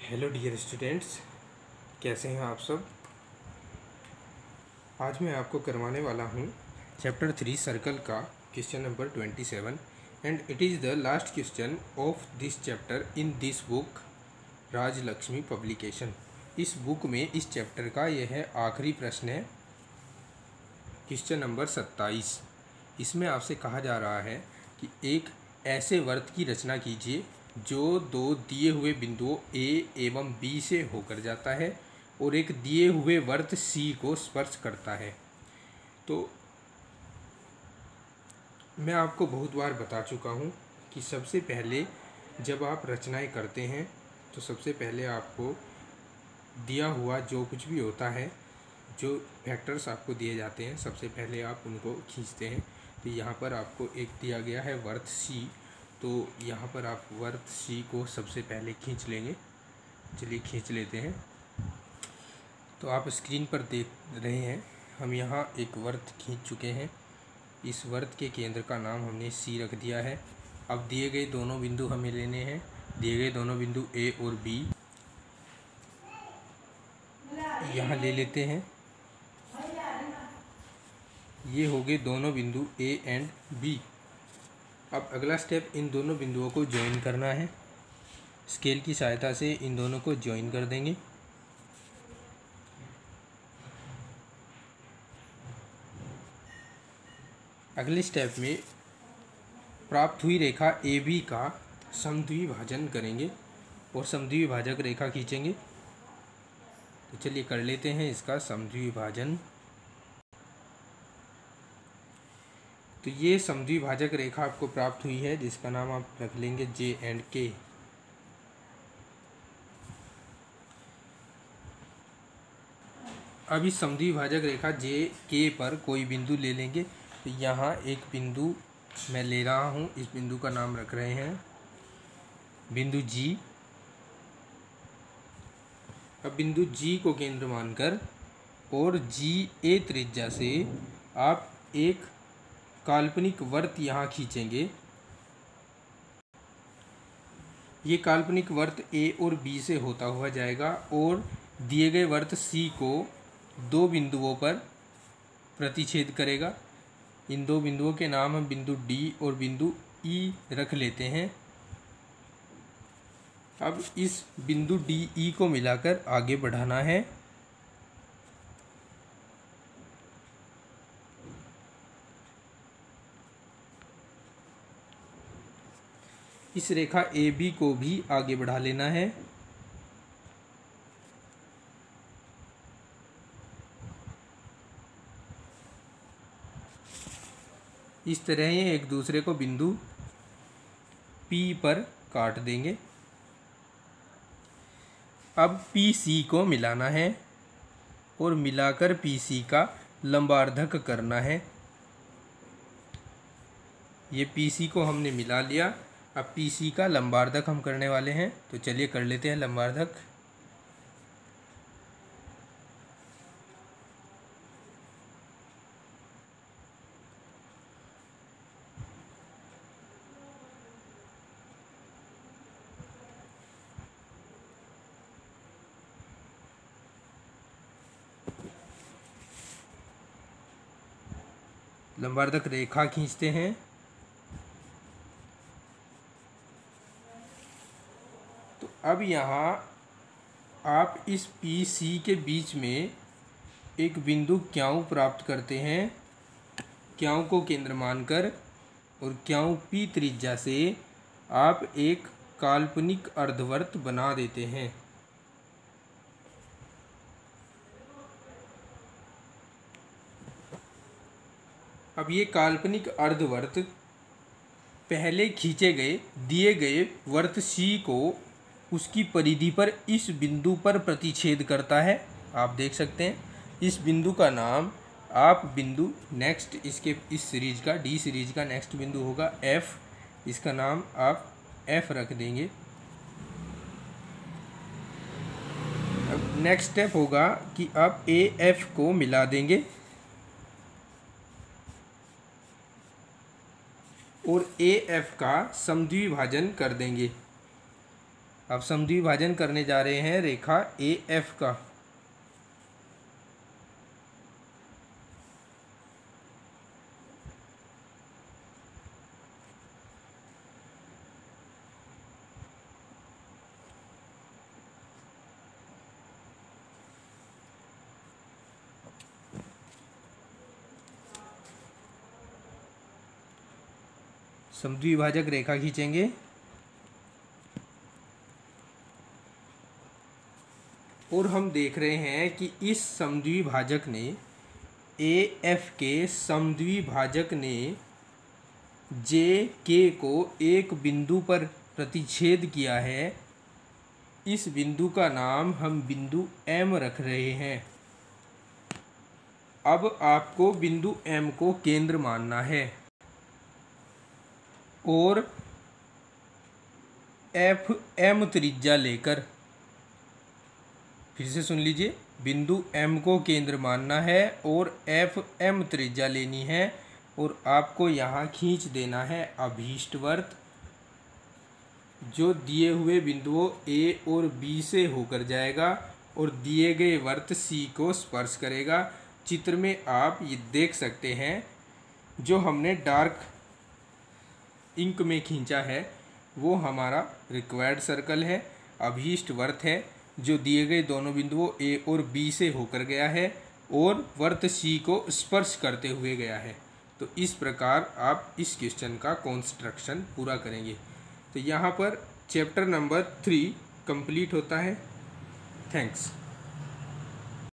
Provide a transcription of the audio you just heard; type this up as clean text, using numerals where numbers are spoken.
Hello dear students, कैसे हैं आप सब। आज मैं आपको करवाने वाला हूं चैप्टर 3 सर्कल का question number 27 and it is the last question of this chapter in this book Rajlakshmi publication. इस बुक में इस चैप्टर का यह आखिरी प्रश्न है, क्वेश्चन नंबर 27। इसमें आपसे कहा जा रहा है कि एक ऐसे वर्त की रचना कीजिए जो दो दिए हुए बिंदुओं ए एवं बी से होकर जाता है और एक दिए हुए वर्त सी को स्पर्श करता है। तो मैं आपको बहुत बार बता चुका हूँ कि सबसे पहले जब आप रचनाएं करते हैं तो सबसे पहले आपको दिया हुआ जो कुछ भी होता है, जो वेक्टर्स आपको दिए जाते हैं, सबसे पहले आप उनको खींचते हैं। तो यहाँ पर आपको एक दिया गया है वर्त सी, तो यहाँ पर आप वर्त सी को सबसे पहले खींच लेंगे। चलिए खींच लेते हैं। तो आप स्क्रीन पर देख रहे हैं, हम यहाँ एक वर्त खींच चुके हैं। इस वर्त के केंद्र का नाम हमने सी रख दिया है। अब दिए गए दोनों बिंदु हमें लेने हैं, दिए गए दोनों बिंदु ए और बी यहाँ ले लेते हैं। ये हो गए दोनों बिंदु ए एंड बी। अब अगला स्टेप इन दोनों बिंदुओं को ज्वाइन करना है। स्केल की सहायता से इन दोनों को ज्वाइन कर देंगे। अगले स्टेप में प्राप्त हुई रेखा ए बी का समद्विभाजन करेंगे और समद्विभाजक रेखा खींचेंगे। तो चलिए कर लेते हैं इसका समद्विभाजन। तो ये समद्विभाजक रेखा आपको प्राप्त हुई है, जिसका नाम आप रख लेंगे जे एंड के। अब इस समद्विभाजक रेखा जे के पर कोई बिंदु ले लेंगे। तो यहाँ एक बिंदु मैं ले रहा हूँ, इस बिंदु का नाम रख रहे हैं बिंदु जी। अब बिंदु जी को केंद्र मानकर और जी ए त्रिज्या से आप एक काल्पनिक वर्त यहाँ खींचेंगे। ये काल्पनिक वर्त ए और बी से होता हुआ जाएगा और दिए गए वर्त सी को दो बिंदुओं पर प्रतिच्छेद करेगा। इन दो बिंदुओं के नाम हम बिंदु डी और बिंदु ई रख लेते हैं। अब इस बिंदु डी ई को मिलाकर आगे बढ़ाना है। इस रेखा ए बी को भी आगे बढ़ा लेना है। इस तरह ये एक दूसरे को बिंदु P पर काट देंगे। अब PC को मिलाना है और मिलाकर PC का लंबार्धक करना है। ये PC को हमने मिला लिया। अब PC का लंबार्धक हम करने वाले हैं, तो चलिए कर लेते हैं लंबार्धक। लंबार्धक रेखा खींचते हैं। तो अब यहाँ आप इस PC के बीच में एक बिंदु क्याऊ प्राप्त करते हैं। क्याऊ को केंद्र मानकर और क्याऊ P त्रिज्या से आप एक काल्पनिक अर्धवर्त बना देते हैं। अब ये काल्पनिक अर्धवर्त पहले खींचे गए दिए गए वर्त C को उसकी परिधि पर इस बिंदु पर प्रतिच्छेद करता है। आप देख सकते हैं इस बिंदु का नाम आप बिंदु नेक्स्ट इसके इस सीरीज का डी सीरीज का नेक्स्ट बिंदु होगा F, इसका नाम आप F रख देंगे। अब नेक्स्ट स्टेप होगा कि आप AF को मिला देंगे और AF का समद्विभाजन कर देंगे। अब समद्विभाजन करने जा रहे हैं रेखा ए एफ का। समद्विभाजक रेखा खींचेंगे और हम देख रहे हैं कि इस समद्विभाजक ने ए एफ के समद्विभाजक ने जे के को एक बिंदु पर प्रतिच्छेद किया है। इस बिंदु का नाम हम बिंदु एम रख रहे हैं। अब आपको बिंदु एम को केंद्र मानना है और एफ एम त्रिज्या लेकर, फिर से सुन लीजिए, बिंदु एम को केंद्र मानना है और एफ एम त्रिज्या लेनी है और आपको यहाँ खींच देना है अभीष्ट वर्त, जो दिए हुए बिंदुओं ए और बी से होकर जाएगा और दिए गए वर्त सी को स्पर्श करेगा। चित्र में आप ये देख सकते हैं, जो हमने डार्क इंक में खींचा है वो हमारा रिक्वायर्ड सर्कल है, अभीष्ट वर्त है, जो दिए गए दोनों बिंदुओं ए और बी से होकर गया है और वर्त सी को स्पर्श करते हुए गया है। तो इस प्रकार आप इस क्वेश्चन का कंस्ट्रक्शन पूरा करेंगे। तो यहाँ पर चैप्टर नंबर 3 कंप्लीट होता है। थैंक्स।